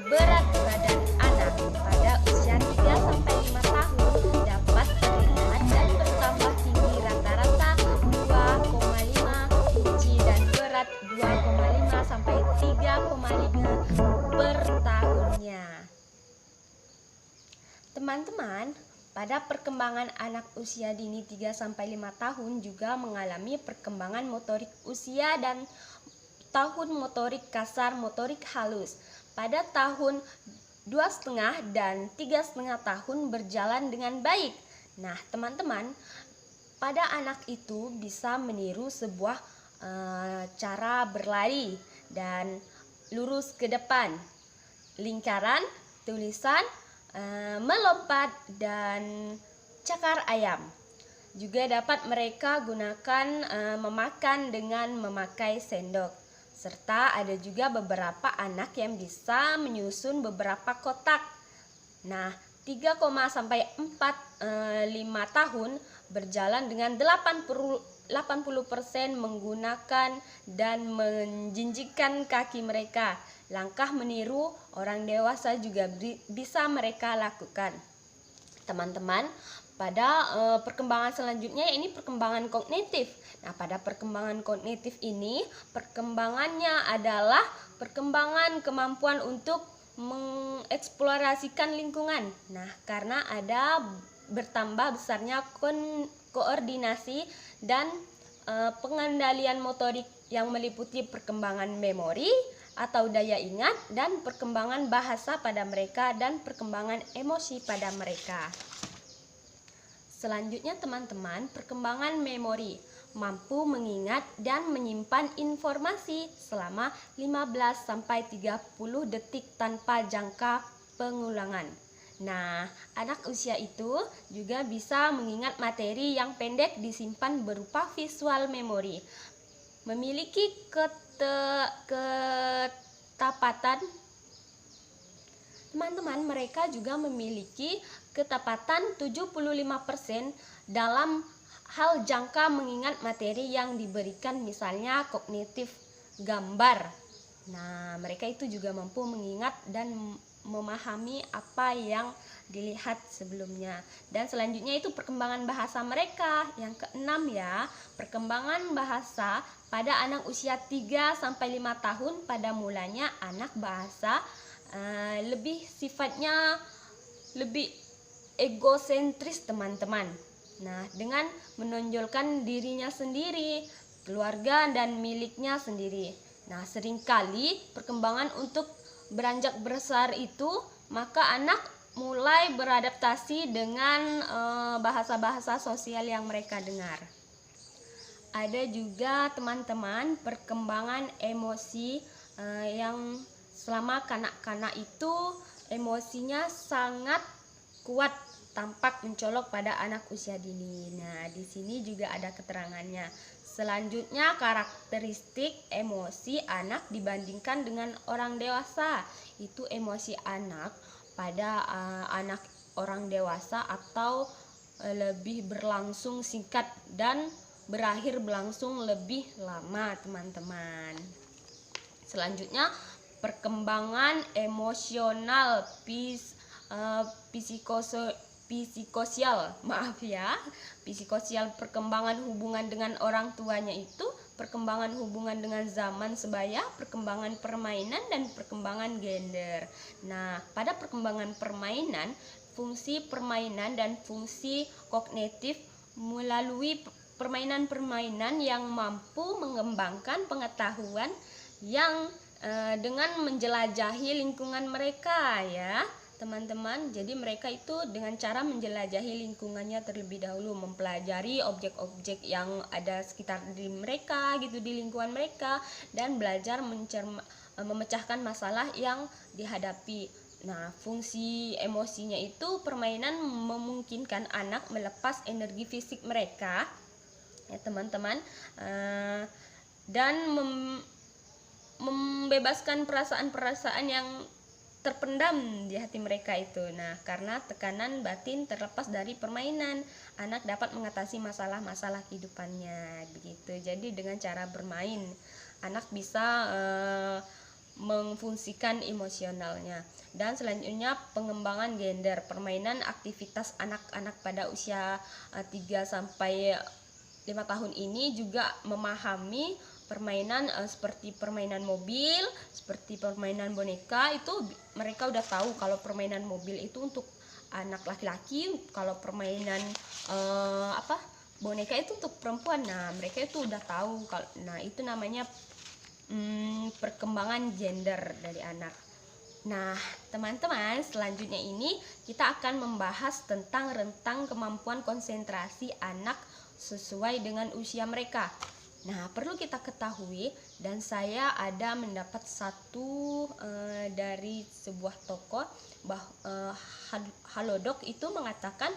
Berat badan anak pada usia 3-5 tahun dapat terlihat dan bertambah tinggi rata-rata 2,5 inci dan berat 2,5-3,5 per tahunnya. Teman-teman, pada perkembangan anak usia dini 3-5 tahun juga mengalami perkembangan motorik usia dan tahun motorik kasar, motorik halus. Pada tahun 2,5 dan 3,5 tahun berjalan dengan baik. Nah, teman-teman, pada anak itu bisa meniru sebuah cara berlari dan lurus ke depan, lingkaran, tulisan, melompat, dan cakar ayam. Juga dapat mereka gunakan memakan dengan memakai sendok. Serta ada juga beberapa anak yang bisa menyusun beberapa kotak. Nah, 3,5 tahun berjalan dengan 80% menggunakan dan menjinjikkan kaki mereka. Langkah meniru orang dewasa juga bisa mereka lakukan. Teman-teman, pada perkembangan selanjutnya ini perkembangan kognitif. Nah, pada perkembangan kognitif ini perkembangannya adalah perkembangan kemampuan untuk mengeksplorasikan lingkungan. Nah, karena ada bertambah besarnya koordinasi dan pengendalian motorik yang meliputi perkembangan memori atau daya ingat dan perkembangan bahasa pada mereka dan perkembangan emosi pada mereka. Selanjutnya teman-teman, perkembangan memori, mampu mengingat dan menyimpan informasi selama 15-30 detik tanpa jangka pengulangan. Nah, anak usia itu juga bisa mengingat materi yang pendek disimpan berupa visual memori. Memiliki ketapatan, teman-teman, mereka juga memiliki ketepatan 75% dalam hal jangka mengingat materi yang diberikan, misalnya kognitif gambar. Nah, mereka itu juga mampu mengingat dan memahami apa yang dilihat sebelumnya. Dan selanjutnya itu perkembangan bahasa mereka. Yang keenam ya, perkembangan bahasa pada anak usia 3-5 tahun. Pada mulanya anak bahasa lebih sifatnya lebih egosentris, teman-teman. Nah, dengan menonjolkan dirinya sendiri, keluarga dan miliknya sendiri. Nah, seringkali perkembangan untuk beranjak besar itu, maka anak mulai beradaptasi dengan bahasa-bahasa sosial yang mereka dengar. Ada juga teman-teman perkembangan emosi yang selama kanak-kanak itu emosinya sangat kuat, tampak mencolok pada anak usia dini. Nah, di sini juga ada keterangannya. Selanjutnya, karakteristik emosi anak dibandingkan dengan orang dewasa. Itu emosi anak pada anak orang dewasa atau lebih berlangsung singkat dan berakhir berlangsung lebih lama, teman-teman. Selanjutnya, perkembangan emosional psikososial, perkembangan hubungan dengan orang tuanya itu, perkembangan hubungan dengan zaman sebaya, perkembangan permainan, dan perkembangan gender. Nah, pada perkembangan permainan, fungsi permainan dan fungsi kognitif melalui permainan-permainan yang mampu mengembangkan pengetahuan yang dengan menjelajahi lingkungan mereka ya, teman-teman. Jadi mereka itu dengan cara menjelajahi lingkungannya terlebih dahulu, mempelajari objek-objek yang ada sekitar di mereka gitu, di lingkungan mereka, dan belajar memecahkan masalah yang dihadapi. Nah, fungsi emosinya itu permainan memungkinkan anak melepas energi fisik mereka ya, teman-teman, dan membebaskan perasaan-perasaan yang terpendam di hati mereka itu. Nah, karena tekanan batin terlepas dari permainan, anak dapat mengatasi masalah-masalah kehidupannya begitu. Jadi dengan cara bermain, anak bisa memfungsikan emosionalnya. Dan selanjutnya pengembangan gender, permainan aktivitas anak-anak pada usia 3 sampai 5 tahun ini juga memahami permainan seperti permainan mobil, seperti permainan boneka. Itu mereka udah tahu kalau permainan mobil itu untuk anak laki-laki, kalau permainan boneka itu untuk perempuan. Nah, mereka itu udah tahu kalau, nah itu namanya perkembangan gender dari anak. Nah, teman-teman, selanjutnya ini kita akan membahas tentang rentang kemampuan konsentrasi anak sesuai dengan usia mereka. Nah, perlu kita ketahui, dan saya ada mendapat satu dari sebuah toko Halodoc itu mengatakan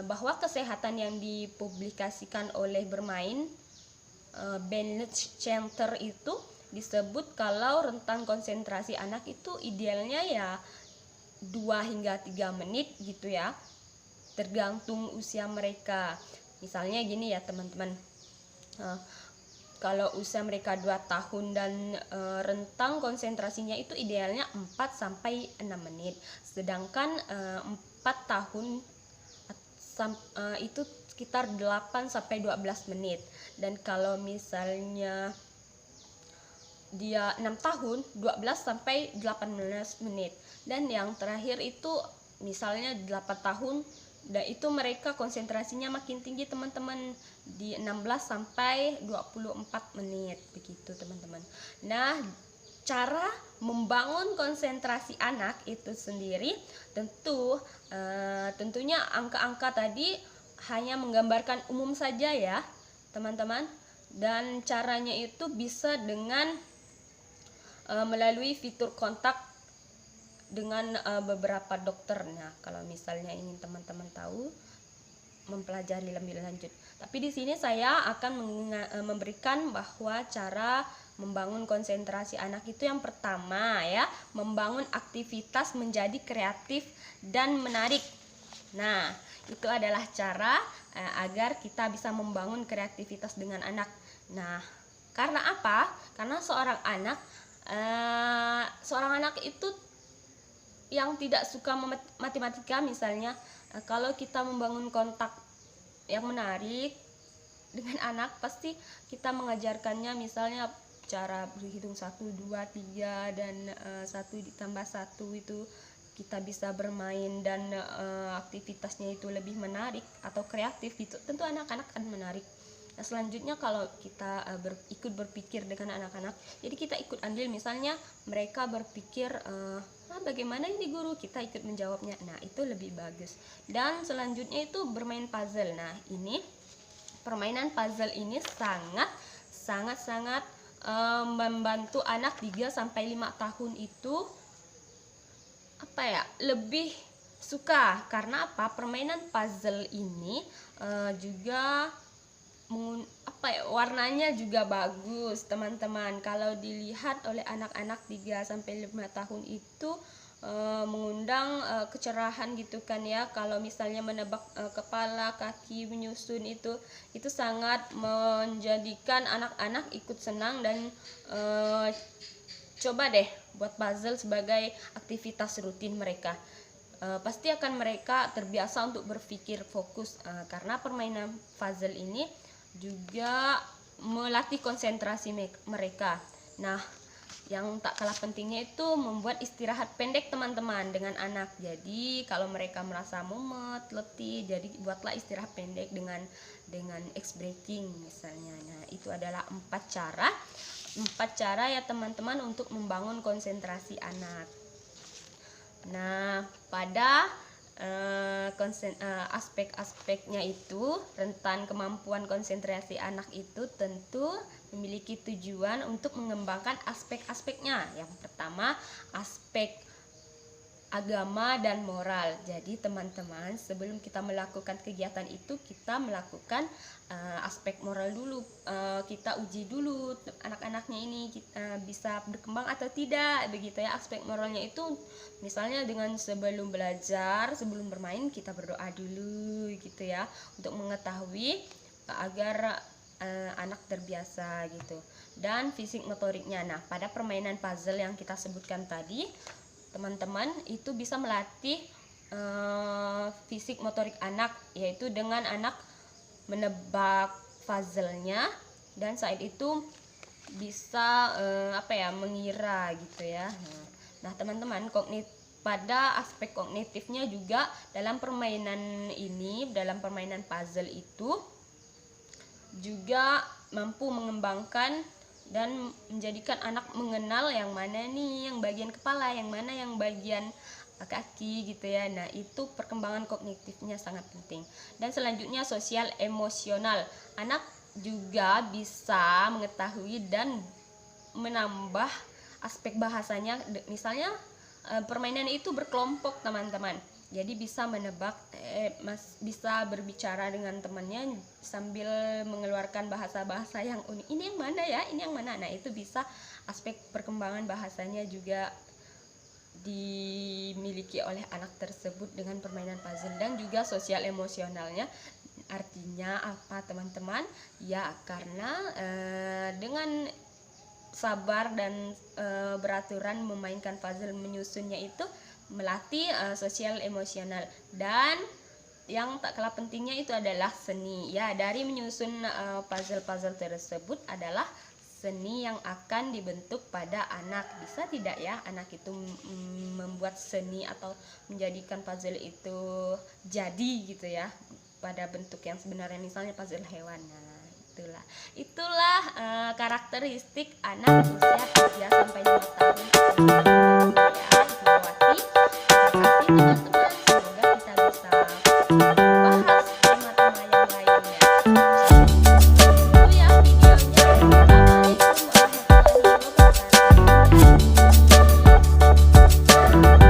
bahwa kesehatan yang dipublikasikan oleh Bermain Bennett Center itu disebut kalau rentang konsentrasi anak itu idealnya ya 2 hingga 3 menit gitu ya, tergantung usia mereka. Misalnya gini ya teman-teman, kalau usia mereka 2 tahun dan rentang konsentrasinya itu idealnya 4 sampai 6 menit. Sedangkan 4 tahun itu sekitar 8 sampai 12 menit. Dan kalau misalnya dia 6 tahun 12 sampai 18 menit. Dan yang terakhir itu misalnya 8 tahun, dan itu mereka konsentrasinya makin tinggi teman-teman, di 16 sampai 24 menit begitu teman-teman. Nah, cara membangun konsentrasi anak itu sendiri tentunya angka-angka tadi hanya menggambarkan umum saja ya teman-teman, dan caranya itu bisa dengan melalui fitur kontak dengan beberapa dokter. Nah, kalau misalnya ingin teman-teman tahu mempelajari lebih lanjut. Tapi di sini saya akan memberikan bahwa cara membangun konsentrasi anak itu yang pertama ya, membangun aktivitas menjadi kreatif dan menarik. Nah, itu adalah cara agar kita bisa membangun kreativitas dengan anak. Nah, karena apa? Karena seorang anak itu yang tidak suka matematika misalnya, kalau kita membangun kontak yang menarik dengan anak, pasti kita mengajarkannya misalnya cara berhitung 1, 2, 3 dan 1 ditambah 1 itu kita bisa bermain, dan aktivitasnya itu lebih menarik atau kreatif gitu. Tentu anak-anak akan menarik. Nah, selanjutnya kalau kita ikut berpikir dengan anak-anak, jadi kita ikut andil, misalnya mereka berpikir bagaimana ini guru, kita ikut menjawabnya. Nah, itu lebih bagus. Dan selanjutnya itu bermain puzzle. Nah, ini permainan puzzle ini sangat membantu anak 3 sampai 5 tahun itu lebih suka. Karena apa? Permainan puzzle ini juga warnanya juga bagus teman-teman. Kalau dilihat oleh anak-anak 3 sampai 5 tahun itu mengundang kecerahan gitu kan ya. Kalau misalnya menebak kepala, kaki, menyusun itu sangat menjadikan anak-anak ikut senang. Dan coba deh buat puzzle sebagai aktivitas rutin mereka. Pasti akan mereka terbiasa untuk berpikir fokus, karena permainan puzzle ini juga melatih konsentrasi mereka. Nah, yang tak kalah pentingnya itu membuat istirahat pendek teman-teman dengan anak. Jadi kalau mereka merasa mumet, letih, jadi buatlah istirahat pendek dengan ice breaking misalnya. Nah, itu adalah 4 cara ya teman-teman untuk membangun konsentrasi anak. Nah, pada aspek-aspeknya itu, rentan kemampuan konsentrasi anak itu tentu memiliki tujuan untuk mengembangkan aspek-aspeknya. Yang pertama, aspek agama dan moral. Jadi teman-teman, sebelum kita melakukan kegiatan itu, kita melakukan aspek moral dulu. Kita uji dulu anak-anaknya ini bisa berkembang atau tidak, begitu ya. Aspek moralnya itu misalnya dengan sebelum belajar, sebelum bermain kita berdoa dulu gitu ya, untuk mengetahui agar anak terbiasa gitu. Dan fisik motoriknya, nah pada permainan puzzle yang kita sebutkan tadi, teman-teman itu bisa melatih fisik motorik anak, yaitu dengan anak menebak puzzle-nya dan saat itu bisa mengira gitu ya. Nah teman-teman, pada aspek kognitifnya juga dalam permainan ini, dalam permainan puzzle itu juga mampu mengembangkan dan menjadikan anak mengenal yang mana nih yang bagian kepala, yang mana yang bagian kaki gitu ya. Nah itu perkembangan kognitifnya sangat penting. Dan selanjutnya sosial emosional, anak juga bisa mengetahui dan menambah aspek bahasanya. Misalnya permainan itu berkelompok teman-teman, jadi bisa menebak, bisa berbicara dengan temannya sambil mengeluarkan bahasa-bahasa yang unik. Ini yang mana ya? Ini yang mana? Nah itu bisa aspek perkembangan bahasanya juga dimiliki oleh anak tersebut dengan permainan puzzle. Dan juga sosial emosionalnya, artinya apa teman-teman? Ya karena dengan sabar dan beraturan memainkan puzzle, menyusunnya itu melatih sosial emosional. Dan yang tak kalah pentingnya itu adalah seni ya. Dari menyusun puzzle-puzzle tersebut adalah seni yang akan dibentuk pada anak. Bisa tidak ya anak itu membuat seni atau menjadikan puzzle itu jadi gitu ya pada bentuk yang sebenarnya, misalnya puzzle hewan. Nah itulah karakteristik anak usia 3 sampai 5 tahun.